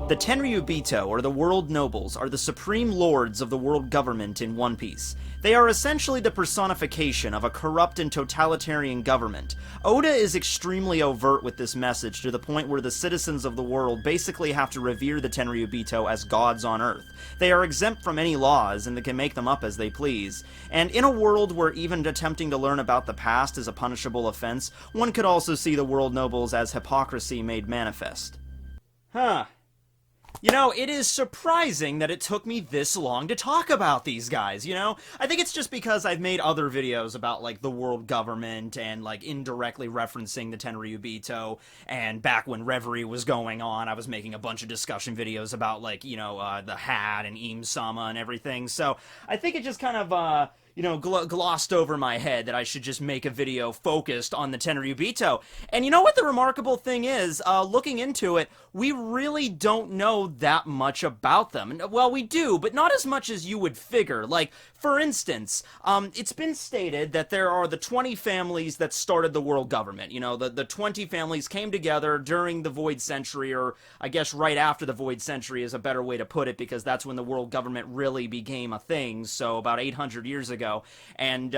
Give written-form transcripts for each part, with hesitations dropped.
The Tenryubito, or the World Nobles, are the supreme lords of the world government in One Piece. They are essentially the personification of a corrupt and totalitarian government. Oda is extremely overt with this message to the point where the citizens of the world basically have to revere the Tenryubito as gods on Earth. They are exempt from any laws, and they can make them up as they please. And in a world where even attempting to learn about the past is a punishable offense, one could also see the World Nobles as hypocrisy made manifest. Huh. You know, it is surprising that it took me this long to talk about these guys, you know? I think it's just because I've made other videos about, like, the world government and, like, indirectly referencing the Tenryubito, and back when Reverie was going on, I was making a bunch of discussion videos about, like, you know, the Hat and Im-sama and everything, so I think it just kind of, you know, glossed over my head that I should just make a video focused on the Tenryubito. And you know what the remarkable thing is? Looking into it, we really don't know that much about them. Well, we do, but not as much as you would figure. Like, for instance, it's been stated that there are the 20 families that started the world government. You know, the 20 families came together during the Void Century, or I guess right after the Void Century is a better way to put it, because that's when the world government really became a thing, so about 800 years ago. And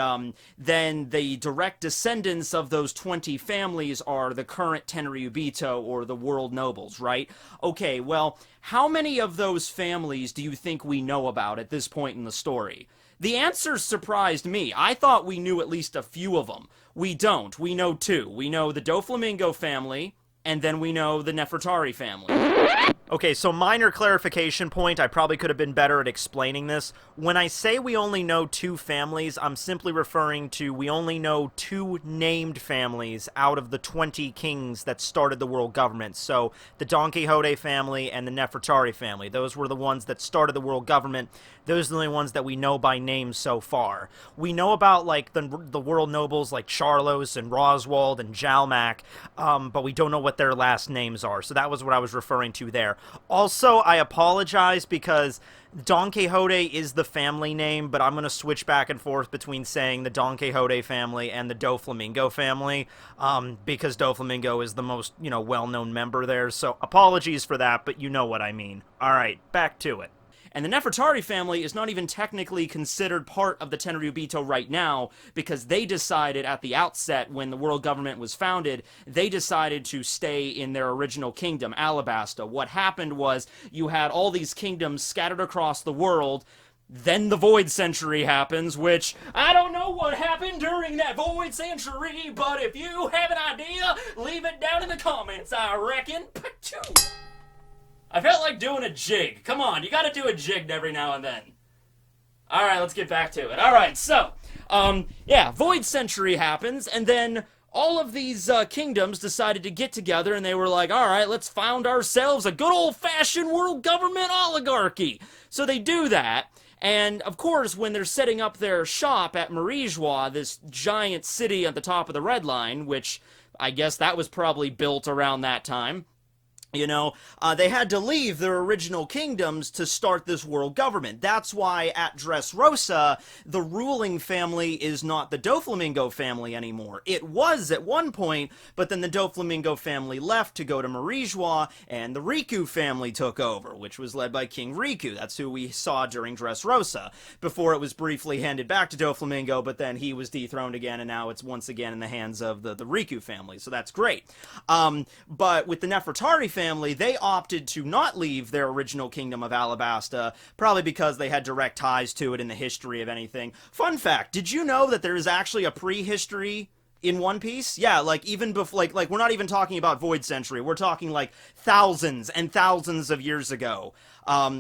then the direct descendants of those 20 families are the current Tenryubito, or the World Nobles, right? Okay, well, how many of those families do you think we know about at this point in the story? The answer surprised me. I thought we knew at least a few of them. We don't. We know two. We know the Doflamingo family, and then we know the Nefertari family. Okay, so minor clarification point, I probably could have been better at explaining this. When I say we only know two families, I'm simply referring to we only know two named families out of the 20 kings that started the world government. So, the Don Quixote family and the Nefertari family. Those were the ones that started the world government. Those are the only ones that we know by name so far. We know about, like, the world nobles like Charlos and Roswald and Jalmac, but we don't know what their last names are. So that was what I was referring to there. Also, I apologize because Don Quixote is the family name, but I'm going to switch back and forth between saying the Don Quixote family and the Doflamingo family, because Doflamingo is the most, you know, well-known member there, so apologies for that, but you know what I mean. Alright, back to it. And the Nefertari family is not even technically considered part of the Tenryubito right now, because they decided at the outset, when the world government was founded, they decided to stay in their original kingdom, Alabasta. What happened was, you had all these kingdoms scattered across the world. Then the Void Century happens, which, I don't know what happened during that Void Century, but if you have an idea, leave it down in the comments, I reckon. Pachoo! I felt like doing a jig. Come on, you gotta do a jig every now and then. Alright, let's get back to it. Alright, so, yeah, Void Century happens, and then all of these kingdoms decided to get together, and they were like, alright, let's found ourselves a good old-fashioned world government oligarchy. So they do that, and of course, when they're setting up their shop at Marijois, this giant city at the top of the Red Line, which I guess that was probably built around that time, you know, they had to leave their original kingdoms to start this world government. That's why at Dressrosa, the ruling family is not the Doflamingo family anymore. It was at one point, but then the Doflamingo family left to go to Marijois, and the Riku family took over, which was led by King Riku. That's who we saw during Dressrosa, before it was briefly handed back to Doflamingo, but then he was dethroned again, and now it's once again in the hands of the Riku family, so that's great. But with the Nefertari family, they opted to not leave their original kingdom of Alabasta, probably because they had direct ties to it in the history of anything. Fun fact, did you know that there is actually a prehistory in One Piece? Yeah, like, even before, like, we're not even talking about Void Century, we're talking, like, thousands and thousands of years ago.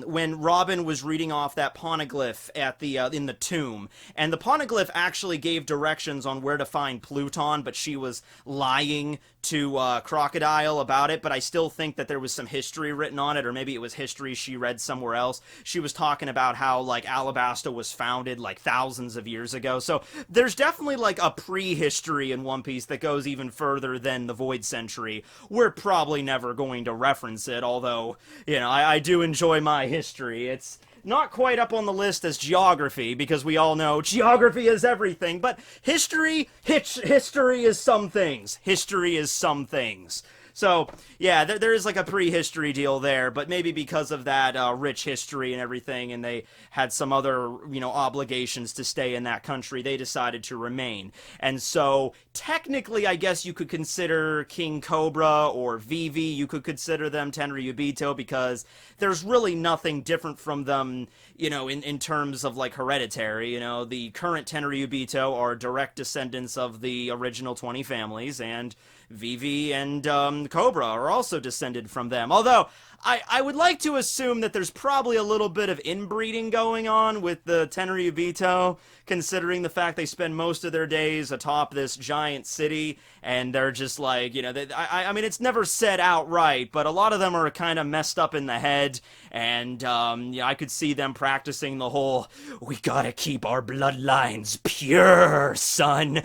When Robin was reading off that poneglyph at the, in the tomb, and the poneglyph actually gave directions on where to find Pluton, but she was lying to, Crocodile about it, but I still think that there was some history written on it, or maybe it was history she read somewhere else. She was talking about how, like, Alabasta was founded, like, thousands of years ago, so there's definitely, like, a prehistory in One Piece that goes even further than the Void Century. We're probably never going to reference it, although, you know, I do enjoy my history. It's not quite up on the list as geography, because we all know geography is everything, but history is some things. History is some things. So, yeah, there is like a prehistory deal there, but maybe because of that rich history and everything, and they had some other, obligations to stay in that country, they decided to remain. And so, technically, I guess you could consider King Cobra or Vivi, you could consider them Tenryubito, because there's really nothing different from them, in terms of, like, hereditary. The current Tenryubito are direct descendants of the original 20 families, and Vivi and Cobra are also descended from them. Although, I would like to assume that there's probably a little bit of inbreeding going on with the Tenryubito, considering the fact they spend most of their days atop this giant city, and they're just like, I mean, it's never said outright, but a lot of them are kind of messed up in the head, and I could see them practicing the whole, we gotta keep our bloodlines pure, son.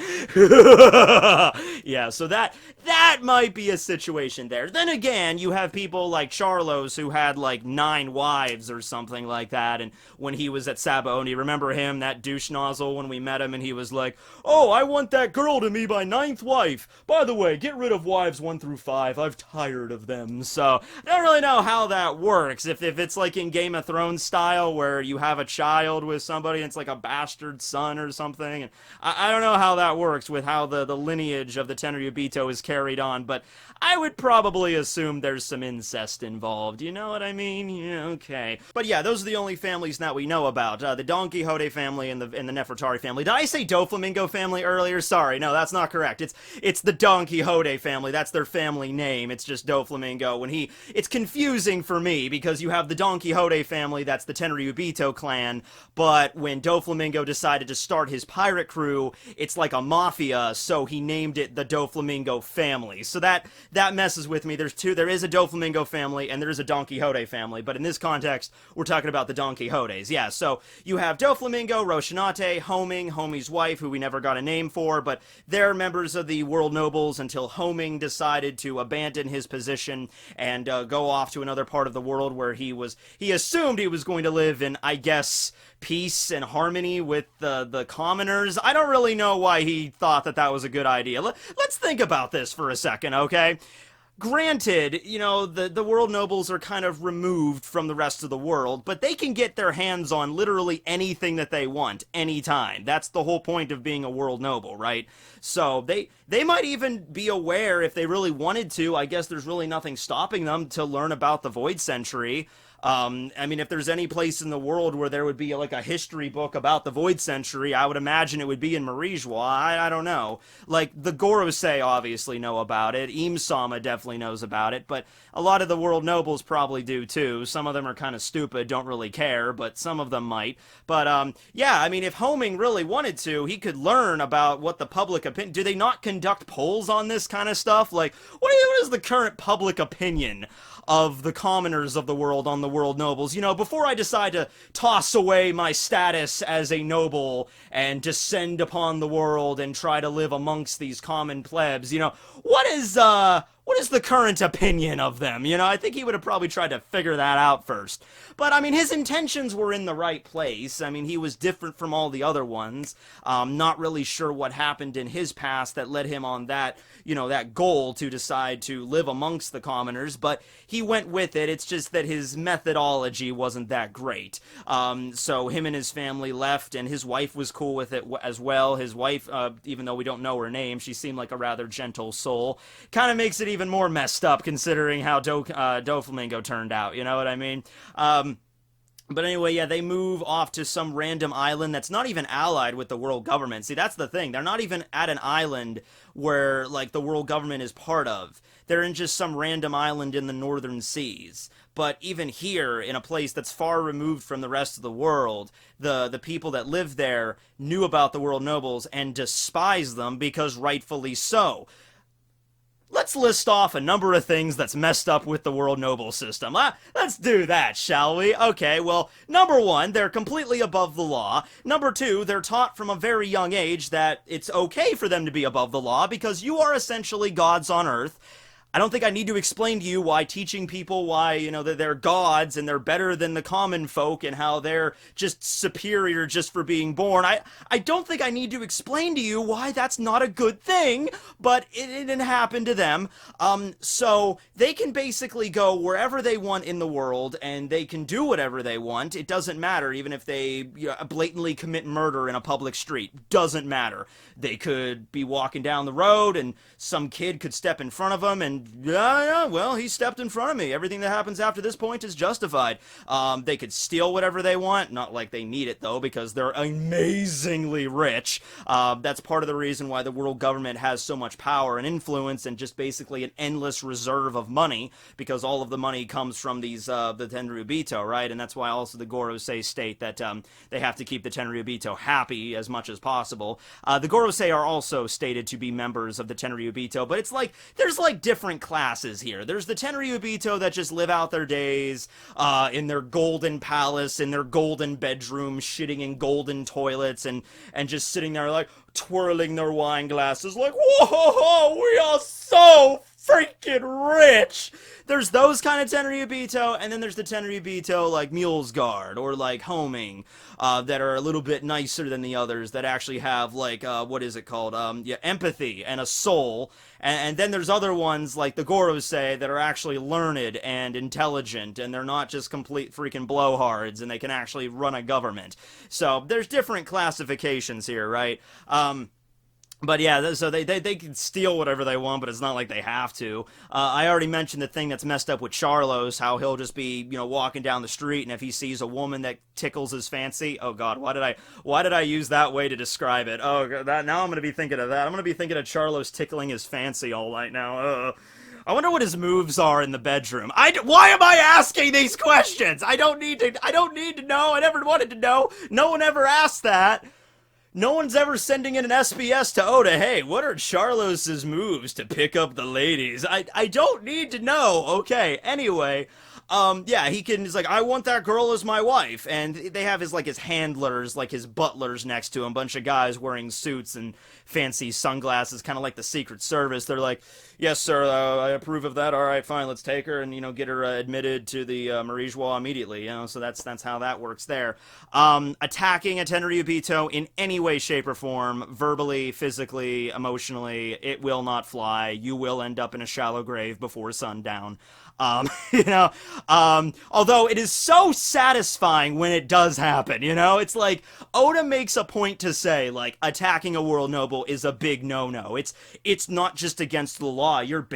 Yeah, so that might be a situation there. Then again, you have people like Charlos who had like 9 wives or something like that, and when he was at Sabaody, remember him, that douche nozzle, when we met him, and he was like, oh, I want that girl to be my 9th wife. By the way, get rid of wives 1 through 5. I've tired of them. So, I don't really know how that works. If it's like in Game of Thrones style, where you have a child with somebody, and it's like a bastard son or something, and I don't know how that works with how the lineage of the Tenryubito is carried on, but I would probably assume there's some incest involved, you know what I mean? Yeah, okay. But yeah, those are the only families that we know about. The Don Quixote family and the Nefertari family. Did I say Doflamingo family earlier? Sorry, no, that's not correct. It's the Don Quixote family. That's their family name. It's just Doflamingo. It's confusing for me, because you have the Don Quixote family, that's the Tenryubito clan, but when Doflamingo decided to start his pirate crew, it's like a mafia, so he named it the Doflamingo family. So that messes with me. There is a Doflamingo family, and there is a Don Quixote family, but in this context, we're talking about the Don Quixotes. Yeah, so you have Doflamingo, Rocinante, Homing's wife, who we never got a name for, but they're members of the world nobles until Homing decided to abandon his position and go off to another part of the world where he assumed he was going to live in, I guess, peace and harmony with the commoners. I don't really know why he thought that was a good idea. Let's think about this for a second, okay? Granted, the world nobles are kind of removed from the rest of the world, but they can get their hands on literally anything that they want, anytime. That's the whole point of being a world noble, right? So they might even be aware, if they really wanted to, I guess there's really nothing stopping them to learn about the Void Century. I mean, if there's any place in the world where there would be like a history book about the Void Century, I would imagine it would be in Marijois. I don't know. Like, the Gorosei obviously know about it. Imsama definitely knows about it, but a lot of the world nobles probably do too. Some of them are kind of stupid, don't really care, but some of them might. But, yeah, I mean, if Homing really wanted to, he could learn about what the public opinion... Do they not conduct polls on this kind of stuff? Like, what is the current public opinion of the commoners of the world on the world nobles? Before I decide to toss away my status as a noble and descend upon the world and try to live amongst these common plebs, what is the current opinion of them? I think he would have probably tried to figure that out first. But, I mean, his intentions were in the right place. I mean, he was different from all the other ones. Not really sure what happened in his past that led him on that, that goal to decide to live amongst the commoners, but he went with it. It's just that his methodology wasn't that great. So him and his family left, and his wife was cool with it as well. His wife, even though we don't know her name, she seemed like a rather gentle soul. Kind of makes it even more messed up considering how Doflamingo turned out, you know what I mean? But anyway, yeah, they move off to some random island that's not even allied with the world government. See, that's the thing. They're not even at an island where, like, the world government is part of. They're in just some random island in the northern seas. But even here, in a place that's far removed from the rest of the world, the people that live there knew about the world nobles and despised them, because rightfully so. Let's list off a number of things that's messed up with the world noble system. Let's do that, shall we? Okay, well, number 1, they're completely above the law. Number 2, they're taught from a very young age that it's okay for them to be above the law because you are essentially gods on Earth. I don't think I need to explain to you why teaching people why, that they're gods and they're better than the common folk and how they're just superior just for being born. I don't think I need to explain to you why that's not a good thing, but it didn't happen to them. So they can basically go wherever they want in the world and they can do whatever they want. It doesn't matter, even if they blatantly commit murder in a public street. Doesn't matter. They could be walking down the road and some kid could step in front of them and yeah, well, he stepped in front of me. Everything that happens after this point is justified. They could steal whatever they want. Not like they need it, though, because they're amazingly rich. That's part of the reason why the world government has so much power and influence and just basically an endless reserve of money, because all of the money comes from these, the Tenryubito, right? And that's why also the Gorosei state that they have to keep the Tenryubito happy as much as possible. The Gorosei are also stated to be members of the Tenryubito, but it's like, there's like different classes here. There's the Tenryubito that just live out their days in their golden palace, in their golden bedroom, shitting in golden toilets, and just sitting there like twirling their wine glasses like, whoa, we are so freaking rich. There's those kind of Tenryubito, and then there's the Tenryubito like Mulesguard or like Homing that are a little bit nicer than the others, that actually have like what is it called, empathy and a soul. And then there's other ones like the Gorosei that are actually learned and intelligent, and they're not just complete freaking blowhards, and they can actually run a government. So there's different classifications here, right? But yeah, so they can steal whatever they want, but it's not like they have to. I already mentioned the thing that's messed up with Charlos, how he'll just be, walking down the street, and if he sees a woman that tickles his fancy, oh god, why did I use that way to describe it? Oh god, now I'm gonna be thinking of that. I'm gonna be thinking of Charlos tickling his fancy all night now. I wonder what his moves are in the bedroom. Why am I asking these questions? I don't need to know. I never wanted to know. No one ever asked that. No one's ever sending in an SBS to Oda, hey, what are Charlos's moves to pick up the ladies? I don't need to know. Okay, anyway, yeah, he's like, I want that girl as my wife, and they have his handlers, like his butlers next to him, bunch of guys wearing suits and fancy sunglasses, kind of like the Secret Service. They're like, yes, sir, I approve of that. All right, fine, let's take her and, get her admitted to the Marijois immediately, so that's how that works there. Attacking a Tenryubito in any way, shape, or form, verbally, physically, emotionally, it will not fly. You will end up in a shallow grave before sundown. Although it is so satisfying when it does happen, it's like Oda makes a point to say, like, attacking a world noble is a big no-no. It's not just against the law. You're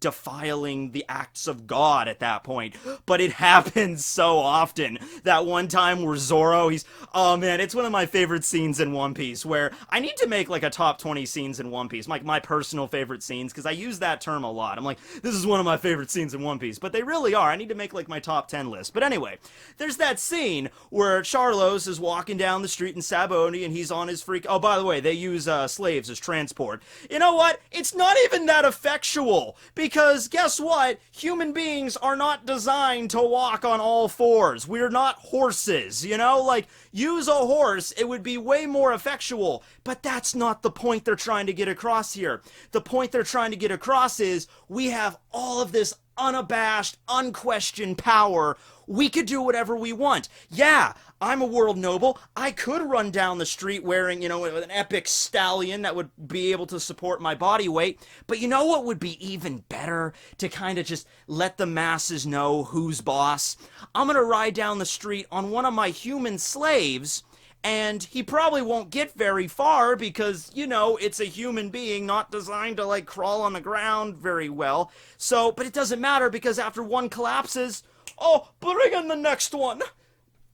defiling the acts of God at that point. But it happens so often. That one time where Zoro, oh man, it's one of my favorite scenes in One Piece, where I need to make like a top 20 scenes in One Piece, like my personal favorite scenes, because I use that term a lot. I'm like, this is one of my favorite scenes in One Piece, but they really are. I need to make like my top 10 list. But anyway, there's that scene where Charlos is walking down the street in Saboni, and he's on his oh, by the way, they use slaves as transport. You know what? It's not even that effectual, because guess what? Human beings are not designed to walk on all fours. We're not horses, like, use a horse, it would be way more effectual. But that's not the point they're trying to get across here. The point they're trying to get across is, we have all of this unabashed, unquestioned power. We could do whatever we want. Yeah, I'm a world noble. I could run down the street wearing, an epic stallion that would be able to support my body weight. But you know what would be even better? To kind of just let the masses know who's boss. I'm gonna ride down the street on one of my human slaves, and he probably won't get very far because, it's a human being not designed to, like, crawl on the ground very well. So, but it doesn't matter, because after one collapses, oh, bring in the next one.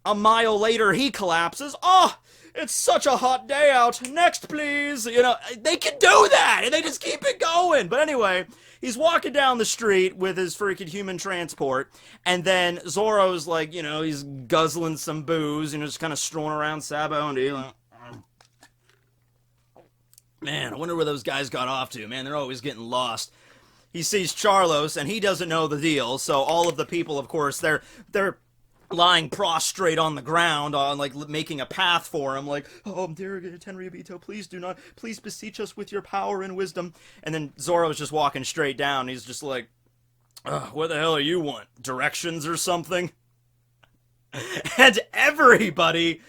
A mile later, he collapses. Oh, it's such a hot day out. Next, please. They can do that, and they just keep it going. But anyway, he's walking down the street with his freaking human transport, and then Zoro's like, he's guzzling some booze, and just kind of strolling around Sabaody. Like, man, I wonder where those guys got off to. Man, they're always getting lost. He sees Charlos, and he doesn't know the deal, so all of the people, of course, they're lying prostrate on the ground, on like making a path for him, like, oh, dear Tenryubito, please beseech us with your power and wisdom. And then Zoro's just walking straight down. He's just like, what the hell are you want? Directions or something? And everybody,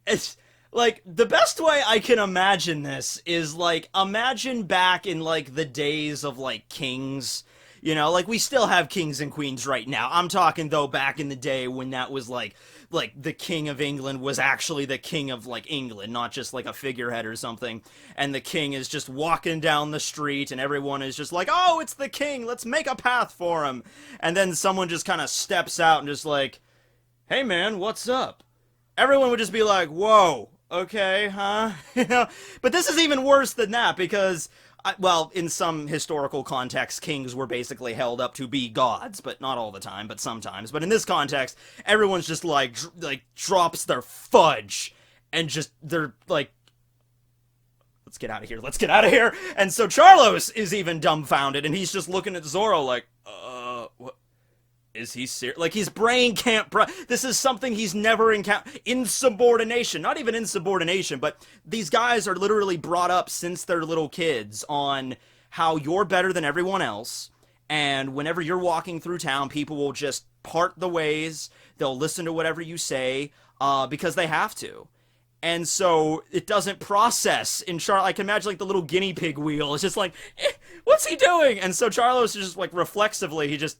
it's like, the best way I can imagine this is like, imagine back in like the days of like kings. You know, like, we still have kings and queens right now. I'm talking, though, back in the day when that was, like, the king of England was actually the king of, like, England, not just, like, a figurehead or something. And the king is just walking down the street, and everyone is just like, oh, it's the king, let's make a path for him. And then someone just kind of steps out and just like, hey, man, what's up? Everyone would just be like, whoa, okay, huh? You know? But this is even worse than that, because... well, in some historical contexts, kings were basically held up to be gods, but not all the time, but sometimes. But in this context, everyone's just like drops their fudge, and just, they're like, let's get out of here, let's get out of here! And so Charlos is even dumbfounded, and he's just looking at Zoro like, what? Is he serious? Like, his brain can't... this is something he's never encountered. Insubordination. Not even insubordination, but these guys are literally brought up since they're little kids on how you're better than everyone else, and whenever you're walking through town, people will just part the ways, they'll listen to whatever you say, because they have to. And so, it doesn't process in I can imagine, like, the little guinea pig wheel. It's just like, what's he doing? And so Charlos is just, like, reflexively, he just...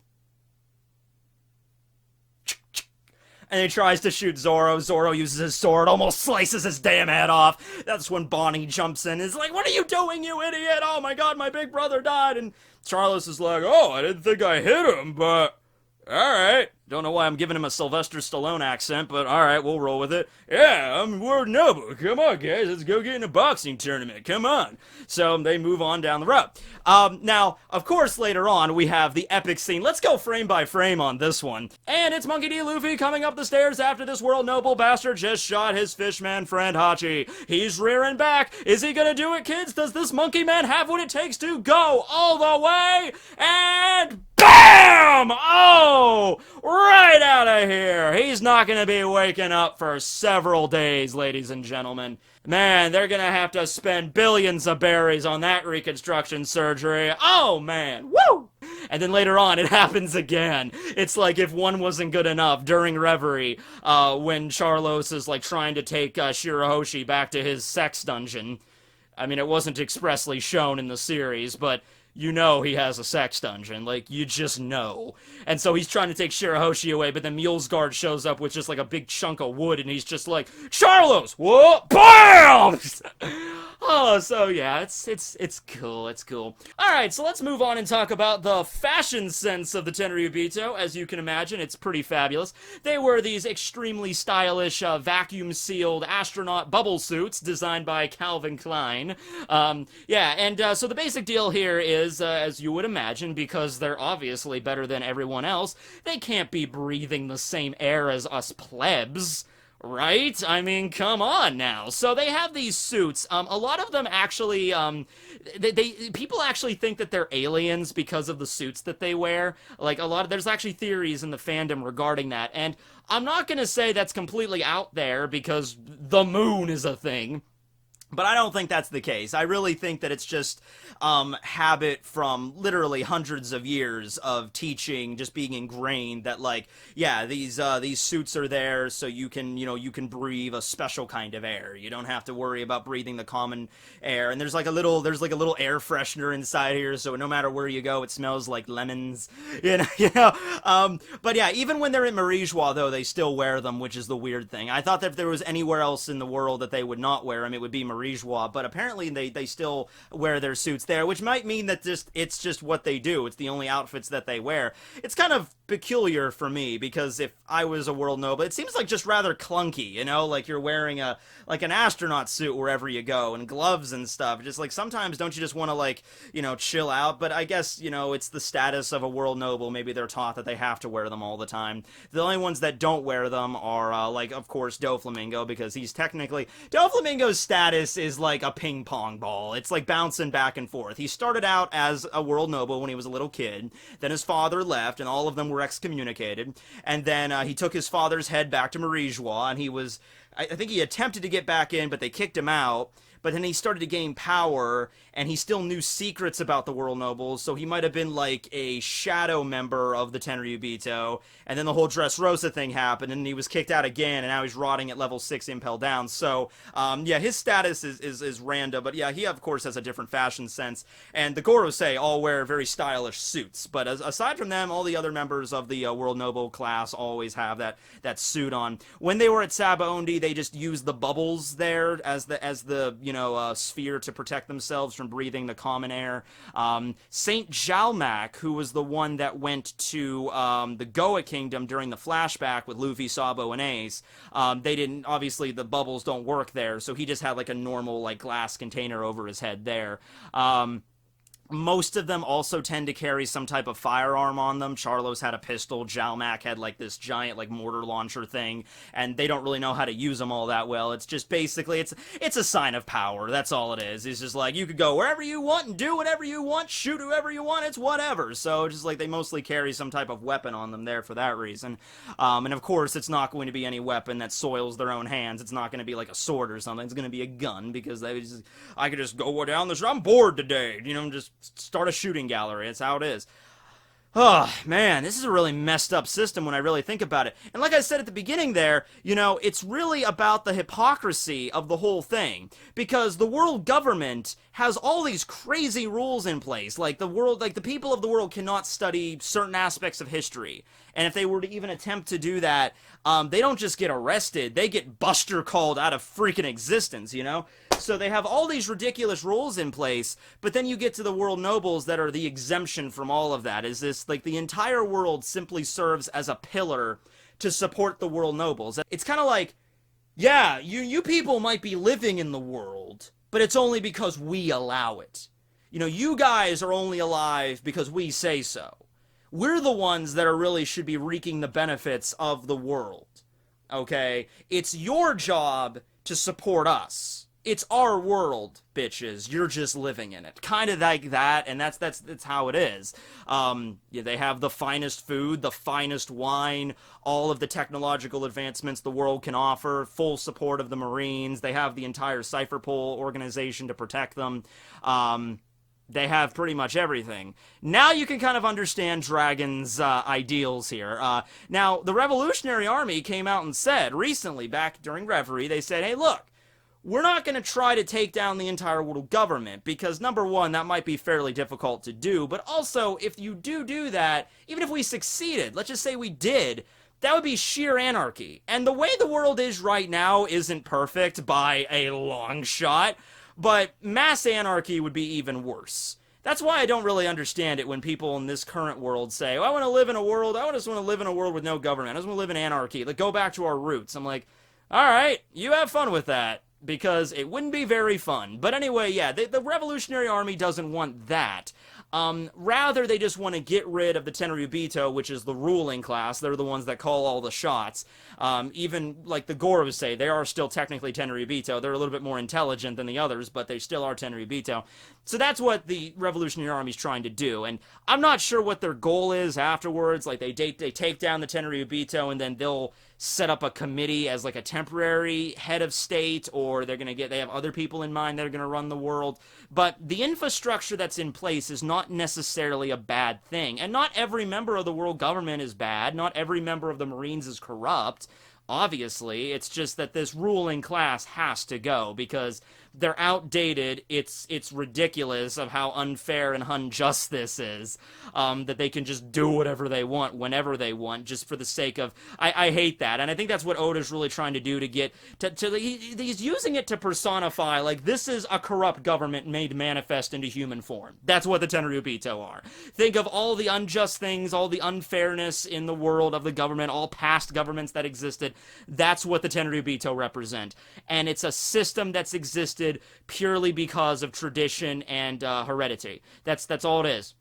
and he tries to shoot Zoro. Zoro uses his sword, almost slices his damn head off. That's when Bonnie jumps in and is like, what are you doing, you idiot? Oh my god, my big brother died. And Charlos is like, oh, I didn't think I hit him, but alright. Don't know why I'm giving him a Sylvester Stallone accent, but alright, we'll roll with it. Yeah, I'm World Noble. Come on, guys, let's go get in a boxing tournament. Come on. So they move on down the road. Now, of course, later on, we have the epic scene. Let's go frame by frame on this one. And it's Monkey D. Luffy coming up the stairs after this World Noble bastard just shot his fishman friend Hachi. He's rearing back. Is he gonna do it, kids? Does this monkey man have what it takes to go all the way? And... BAM! Oh! Right out of here! He's not gonna be waking up for several days, ladies and gentlemen. Man, they're gonna have to spend billions of berries on that reconstruction surgery. Oh, man! Woo! And then later on, it happens again. It's like if one wasn't good enough during Reverie, when Charlos is, like, trying to take Shirahoshi back to his sex dungeon. I mean, it wasn't expressly shown in the series, but... you know he has a sex dungeon. Like, you just know. And so he's trying to take Shirahoshi away, but then Mulesguard shows up with just, like, a big chunk of wood, and he's just like, Charlos! Whoa! BAM! Oh, so yeah, it's cool, it's cool. Alright, so let's move on and talk about the fashion sense of the Tenryubito. As you can imagine, it's pretty fabulous. They wear these extremely stylish, vacuum-sealed astronaut bubble suits designed by Calvin Klein. So the basic deal here is, as you would imagine, because they're obviously better than everyone else, they can't be breathing the same air as us plebs. Right? I mean, come on now. So they have these suits. A lot of them actually, people actually think that they're aliens because of the suits that they wear. Like, there's actually theories in the fandom regarding that. And I'm not gonna say that's completely out there because the moon is a thing. But I don't think that's the case. I really think that it's just habit from literally hundreds of years of teaching, just being ingrained that, like, yeah, these suits are there so you can breathe a special kind of air. You don't have to worry about breathing the common air. And there's like a little air freshener inside here, so no matter where you go, it smells like lemons. But yeah, even when they're in Marijois, though, they still wear them, which is the weird thing. I thought that if there was anywhere else in the world that they would not wear them, it would be Marijois, but apparently they still wear their suits there, which might mean that it's just what they do. It's the only outfits that they wear. It's kind of peculiar for me, because if I was a world noble, it seems like just rather clunky, you know, like you're wearing an astronaut suit wherever you go, and gloves and stuff. Just like, sometimes don't you just want to, like, chill out? But I guess, it's the status of a world noble. Maybe they're taught that they have to wear them all the time. The only ones that don't wear them are, of course, Doflamingo, because he's technically... Doflamingo's status status is like a ping pong ball. It's like bouncing back and forth. He started out as a world noble when he was a little kid. Then his father left, and all of them were excommunicated. And then he took his father's head back to Marijois, and he was... I think he attempted to get back in, but they kicked him out. But then he started to gain power, and he still knew secrets about the World Nobles, so he might have been like a shadow member of the Tenryubito, and then the whole Dressrosa thing happened, and he was kicked out again, and now he's rotting at level 6 Impel Down. So, yeah, his status is random, but yeah, he of course has a different fashion sense, and the Gorosei all wear very stylish suits, but aside from them, all the other members of the World Noble class always have that suit on. When they were at Sabaondi, they just used the bubbles there as the sphere to protect themselves from breathing the common air. Saint Jalmac, who was the one that went to the Goa Kingdom during the flashback with Luffy, Sabo, and Ace, they didn't, obviously the bubbles don't work there, so he just had like a normal like glass container over his head there. Most of them also tend to carry some type of firearm on them. Charlos had a pistol, Jalmac had like this giant like mortar launcher thing, and they don't really know how to use them all that well. It's just basically, it's a sign of power, that's all it is. It's just like, you could go wherever you want and do whatever you want, shoot whoever you want, it's whatever. So just like they mostly carry some type of weapon on them there for that reason. And of course, it's not going to be any weapon that soils their own hands. It's not going to be like a sword or something. It's going to be a gun, because I could just go down the street, I'm bored today, just start a shooting gallery. That's how it is. Oh, man, this is a really messed up system when I really think about it. And like I said at the beginning there, it's really about the hypocrisy of the whole thing. Because the world government has all these crazy rules in place. Like the people of the world cannot study certain aspects of history. And if they were to even attempt to do that, they don't just get arrested, they get Buster called out of freaking existence, So they have all these ridiculous rules in place, but then you get to the world nobles that are the exemption from all of that. Is this, like, the entire world simply serves as a pillar to support the world nobles. It's kind of like, yeah, you people might be living in the world, but it's only because we allow it. You guys are only alive because we say so. We're the ones that really should be reaping the benefits of the world, okay? It's your job to support us. It's our world, bitches. You're just living in it. Kind of like that, and that's how it is. They have the finest food, the finest wine, all of the technological advancements the world can offer, full support of the Marines. They have the entire Cypher Pole organization to protect them. They have pretty much everything. Now you can kind of understand Dragon's ideals here. Now, the Revolutionary Army came out and said recently, back during Reverie, they said, hey, look, we're not going to try to take down the entire world government, because number one, that might be fairly difficult to do, but also, if you do that, even if we succeeded, let's just say we did, that would be sheer anarchy. And the way the world is right now isn't perfect by a long shot, but mass anarchy would be even worse. That's why I don't really understand it when people in this current world say, I want to live in a world, I just want to live in a world with no government, I just want to live in anarchy, like, go back to our roots. I'm like, alright, you have fun with that, because it wouldn't be very fun. But anyway, yeah, the Revolutionary Army doesn't want that. Rather, they just want to get rid of the Tenryubito, which is the ruling class. They're the ones that call all the shots. Even, like the Gorosei, they are still technically Tenryubito. They're a little bit more intelligent than the others, but they still are Tenryubito. So that's what the Revolutionary Army's trying to do. And I'm not sure what their goal is afterwards. Like, they take down the Tenryubito, and then they'll set up a committee as like a temporary head of state, or they have other people in mind that are going to run the world. But the infrastructure that's in place is not necessarily a bad thing. And not every member of the world government is bad. Not every member of the Marines is corrupt. Obviously, it's just that this ruling class has to go, because they're outdated. It's ridiculous of how unfair and unjust this is, that they can just do whatever they want whenever they want, just for the sake of... I hate that, and I think that's what Oda's really trying to do to get... he's using it to personify, like, this is a corrupt government made manifest into human form. That's what the Tenryubito are. Think of all the unjust things, all the unfairness in the world of the government, all past governments that existed. That's what the Tenryubito represent. And it's a system that's existed purely because of tradition and heredity. That's all it is.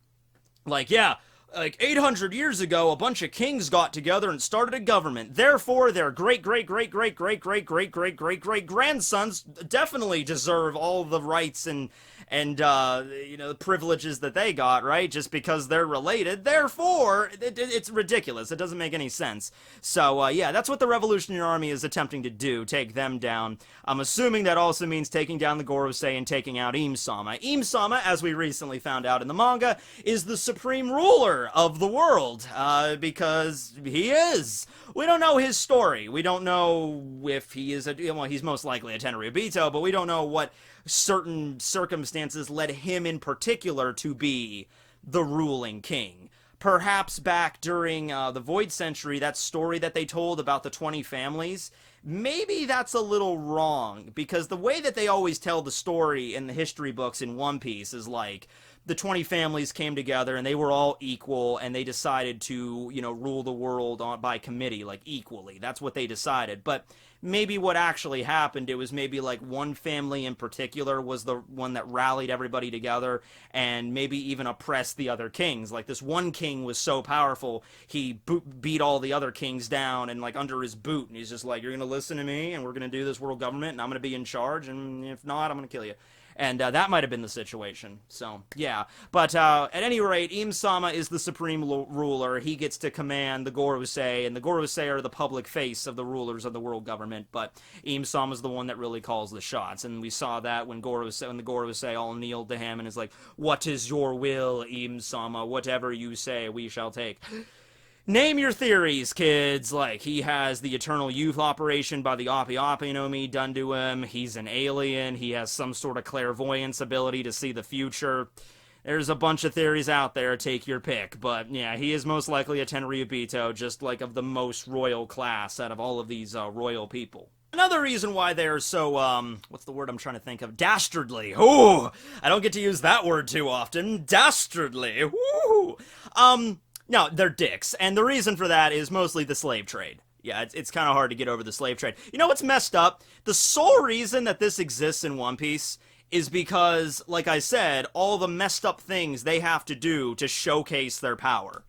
Like, yeah, like 800 years ago, a bunch of kings got together and started a government. Therefore, their great great great great great great great great great great grandsons definitely deserve all the rights and the privileges that they got, right? Just because they're related. Therefore, it's ridiculous. It doesn't make any sense. So, yeah, that's what the Revolutionary Army is attempting to do, take them down. I'm assuming that also means taking down the Gorosei and taking out Im-sama. Im-sama, as we recently found out in the manga, is the supreme ruler of the world, because he is. We don't know his story. We don't know if he is he's most likely a Tenryubito, but we don't know what certain circumstances led him in particular to be the ruling king. Perhaps back during the Void Century, that story that they told about the 20 families, maybe that's a little wrong, because the way that they always tell the story in the history books in One Piece is like, the 20 families came together and they were all equal and they decided to, rule the world by committee, like equally. That's what they decided. But maybe what actually happened, it was maybe like one family in particular was the one that rallied everybody together and maybe even oppressed the other kings. Like this one king was so powerful, he beat all the other kings down and like under his boot. And he's just like, you're going to listen to me and we're going to do this world government and I'm going to be in charge. And if not, I'm going to kill you. And that might have been the situation. So, yeah. But at any rate, Im-sama is the supreme ruler. He gets to command the Gorosei, and the Gorosei are the public face of the rulers of the world government. But Im-sama is the one that really calls the shots. And we saw that when the Gorosei all kneeled to him and is like, what is your will, Im-sama? Whatever you say, we shall take. Name your theories, kids. Like, he has the eternal youth operation by the Oppi Oppi no Mi done to him. He's an alien. He has some sort of clairvoyance ability to see the future. There's a bunch of theories out there. Take your pick. But, yeah, he is most likely a Tenryubito, just like of the most royal class out of all of these royal people. Another reason why they're so, what's the word I'm trying to think of? Dastardly. Ooh, I don't get to use that word too often. Dastardly. Ooh. No, they're dicks, and the reason for that is mostly the slave trade. Yeah, it's kind of hard to get over the slave trade. You know what's messed up? The sole reason that this exists in One Piece is because, like I said, all the messed up things they have to do to showcase their power.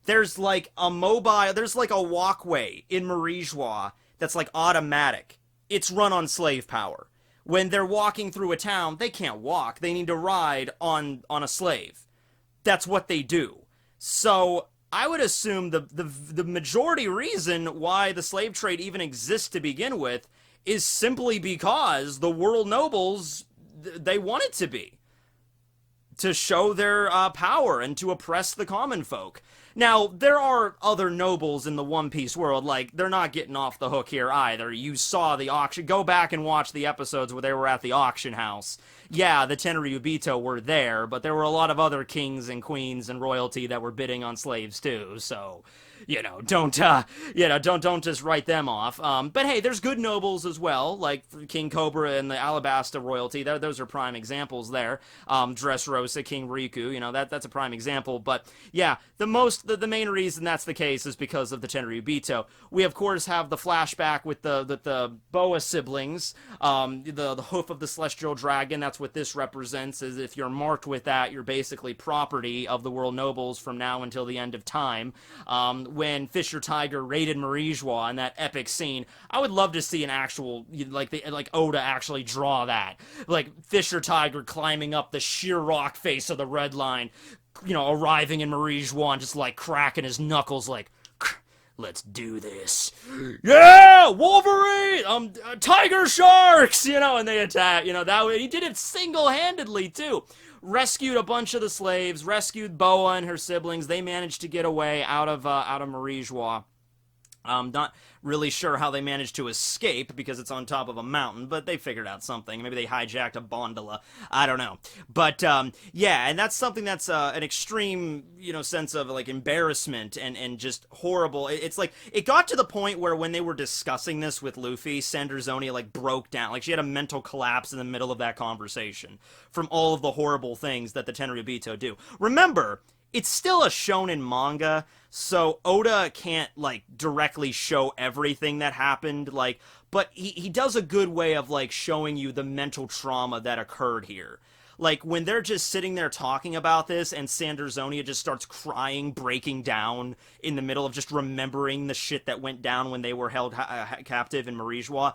There's like a walkway in Marijois that's like automatic. It's run on slave power. When they're walking through a town, they can't walk. They need to ride on a slave. That's what they do. So I would assume the majority reason why the slave trade even exists to begin with is simply because the world nobles, they want it to be. To show their power and to oppress the common folk. Now, there are other nobles in the One Piece world, like, they're not getting off the hook here either. You saw the auction. Go back and watch the episodes where they were at the auction house. Yeah, the Tenryubito were there, but there were a lot of other kings and queens and royalty that were bidding on slaves too, so... don't just write them off. But hey, there's good nobles as well, like King Cobra and the Alabasta royalty. Those are prime examples there. Dressrosa, King Riku, that's a prime example. But yeah, the main reason that's the case is because of the Tenryubito. We of course have the flashback with the Boa siblings, the hoof of the celestial dragon. That's what this represents. Is if you're marked with that, you're basically property of the world nobles from now until the end of time. When Fisher Tiger raided Marijois in that epic scene, I would love to see an actual, like Oda actually draw that. Like, Fisher Tiger climbing up the sheer rock face of the Red Line, arriving in Marijois and just, like, cracking his knuckles, like, let's do this. Yeah! Wolverine! Tiger sharks! And they attack, that way. He did it single-handedly, too. Rescued a bunch of the slaves, rescued Boa and her siblings. They managed to get away out of Marijois. Not really sure how they managed to escape because it's on top of a mountain, but they figured out something. Maybe they hijacked a gondola. I don't know. But, yeah, and that's something that's an extreme, sense of, like, embarrassment and just horrible. It's like, it got to the point where when they were discussing this with Luffy, Sandersonia, like, broke down. Like, she had a mental collapse in the middle of that conversation from all of the horrible things that the Tenryubito do. Remember, it's still a shonen manga, so Oda can't, like, directly show everything that happened, but he does a good way of, like, showing you the mental trauma that occurred here. Like, when they're just sitting there talking about this and Sandersonia just starts crying, breaking down in the middle of just remembering the shit that went down when they were held captive in Marijois,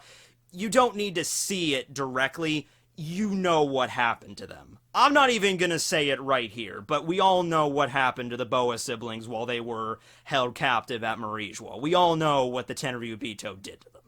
you don't need to see it directly. You know what happened to them. I'm not even going to say it right here, but we all know what happened to the Boa siblings while they were held captive at Marijois. We all know what the Tenryubito did to them.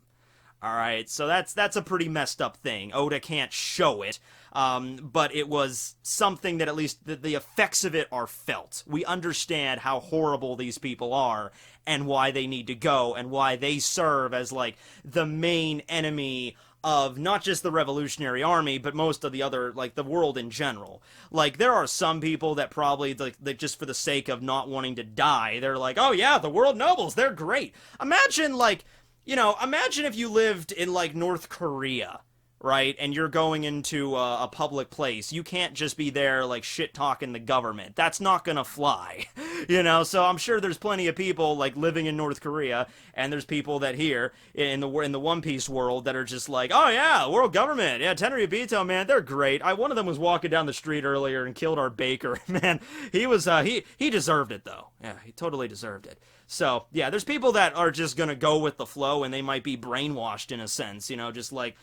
Alright, so that's a pretty messed up thing. Oda can't show it, but it was something that at least the effects of it are felt. We understand how horrible these people are, and why they need to go, and why they serve as, like, the main enemy of not just the Revolutionary Army, but most of the other, like, the world in general. Like, there are some people that probably, like just for the sake of not wanting to die, they're like, oh yeah, the world nobles, they're great. Imagine, like, imagine if you lived in, like, North Korea, right? And you're going into a public place. You can't just be there, like, shit-talking the government. That's not gonna fly, So I'm sure there's plenty of people, like, living in North Korea, and there's people that here, in the One Piece world, that are just like, oh yeah, world government, yeah, Tenryubito, man, they're great. One of them was walking down the street earlier and killed our baker. Man, he was, he deserved it, though. Yeah, he totally deserved it. So, yeah, there's people that are just gonna go with the flow, and they might be brainwashed in a sense, just like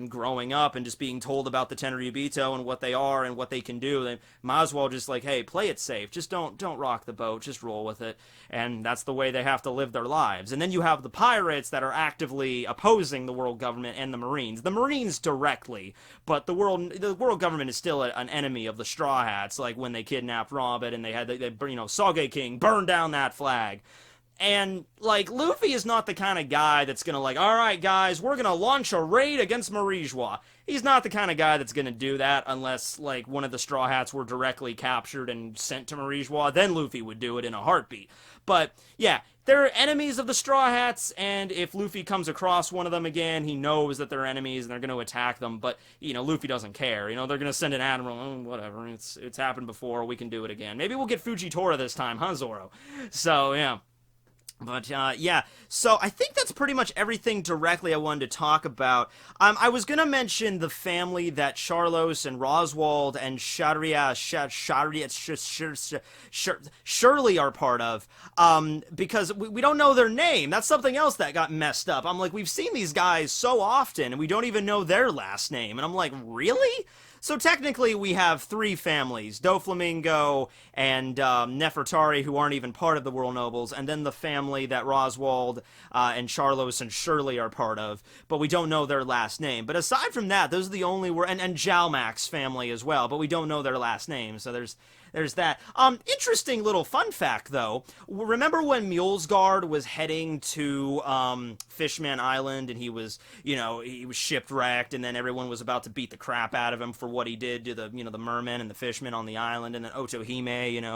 growing up and just being told about the Tenryubito and what they are and what they can do. They might as well just, like, hey, play it safe. Just don't rock the boat. Just roll with it. And that's the way they have to live their lives. And then you have the pirates that are actively opposing the world government and the Marines. The Marines directly, but the world government is still an enemy of the Straw Hats, like when they kidnapped Robin and they Sage King burned down that flag. And, like, Luffy is not the kind of guy that's gonna, like, alright guys, we're gonna launch a raid against Marijois. He's not the kind of guy that's gonna do that unless, like, one of the Straw Hats were directly captured and sent to Marijois. Then Luffy would do it in a heartbeat. But, yeah, they're enemies of the Straw Hats, and if Luffy comes across one of them again, he knows that they're enemies and they're gonna attack them, but, Luffy doesn't care. They're gonna send an admiral, whatever, it's happened before, we can do it again. Maybe we'll get Fujitora this time, huh, Zoro? So, yeah. But, yeah, so I think that's pretty much everything directly I wanted to talk about. I was gonna mention the family that Charlos and Roswald and Shirley are part of, because we don't know their name. That's something else that got messed up. I'm like, we've seen these guys so often, and we don't even know their last name. And I'm like, really? So technically we have three families, Doflamingo and Nefertari, who aren't even part of the World Nobles, and then the family that Roswald and Charlos and Shirley are part of, but we don't know their last name. But aside from that, those are the only, and Jalmac's family as well, but we don't know their last name, so there's that. Interesting little fun fact, though. Remember when Mulesguard was heading to Fishman Island, and he was shipwrecked, and then everyone was about to beat the crap out of him for what he did to the mermen and the fishmen on the island, and then Otohime,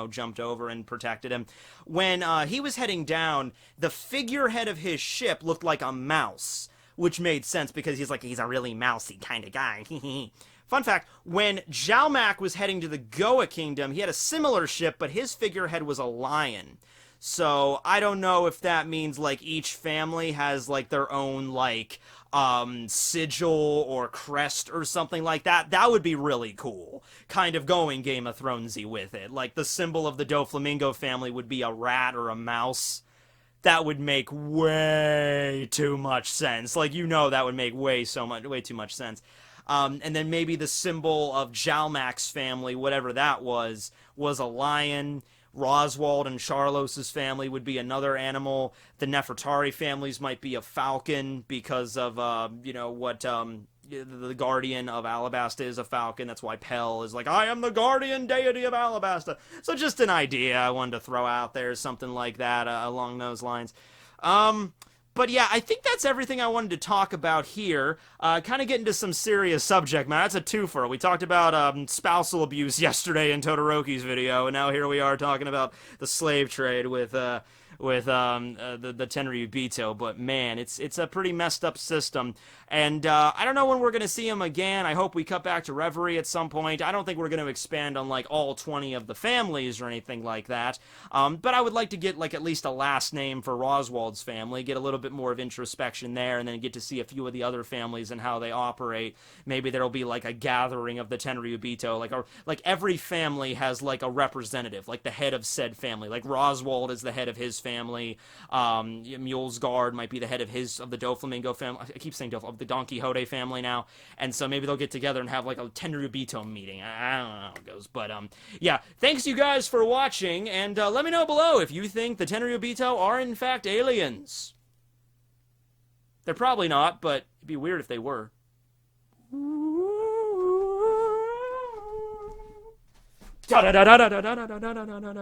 jumped over and protected him. When he was heading down, the figurehead of his ship looked like a mouse, which made sense because he's a really mousy kind of guy. Fun fact, when Jalmac was heading to the Goa Kingdom, he had a similar ship, but his figurehead was a lion. So, I don't know if that means, like, each family has, like, their own, like, sigil or crest or something like that. That would be really cool. Kind of going Game of Thronesy with it. Like, the symbol of the Doflamingo family would be a rat or a mouse. That would make way too much sense. Like, that would make way too much sense. And then maybe the symbol of Jalmac's family, whatever that was a lion. Roswald and Charlos's family would be another animal. The Nefertari families might be a falcon because of, what the guardian of Alabasta is a falcon. That's why Pell is like, I am the guardian deity of Alabasta. So just an idea I wanted to throw out there, something like that along those lines. But yeah, I think that's everything I wanted to talk about here. Kind of get into some serious subject matter. That's a twofer. We talked about spousal abuse yesterday in Todoroki's video, and now here we are talking about the slave trade with with the Tenryubito, but man, it's a pretty messed up system, and I don't know when we're gonna see him again. I hope we cut back to Reverie at some point. I don't think we're gonna expand on like all 20 of the families or anything like that, but I would like to get like at least a last name for Roswald's family, get a little bit more of introspection there, and then get to see a few of the other families and how they operate. Maybe there'll be like a gathering of the Tenryubito, like every family has like a representative, like the head of said family. Like Roswald is the head of his family. Mulesguard might be the head of the Doflamingo family. I keep saying of the Don Quixote family now. And so maybe they'll get together and have like a Tenryubito meeting. I don't know how it goes, but yeah. Thanks you guys for watching, and let me know below if you think the Tenryubito are in fact aliens. They're probably not, but it'd be weird if they were. Da da da da da da da da da da da.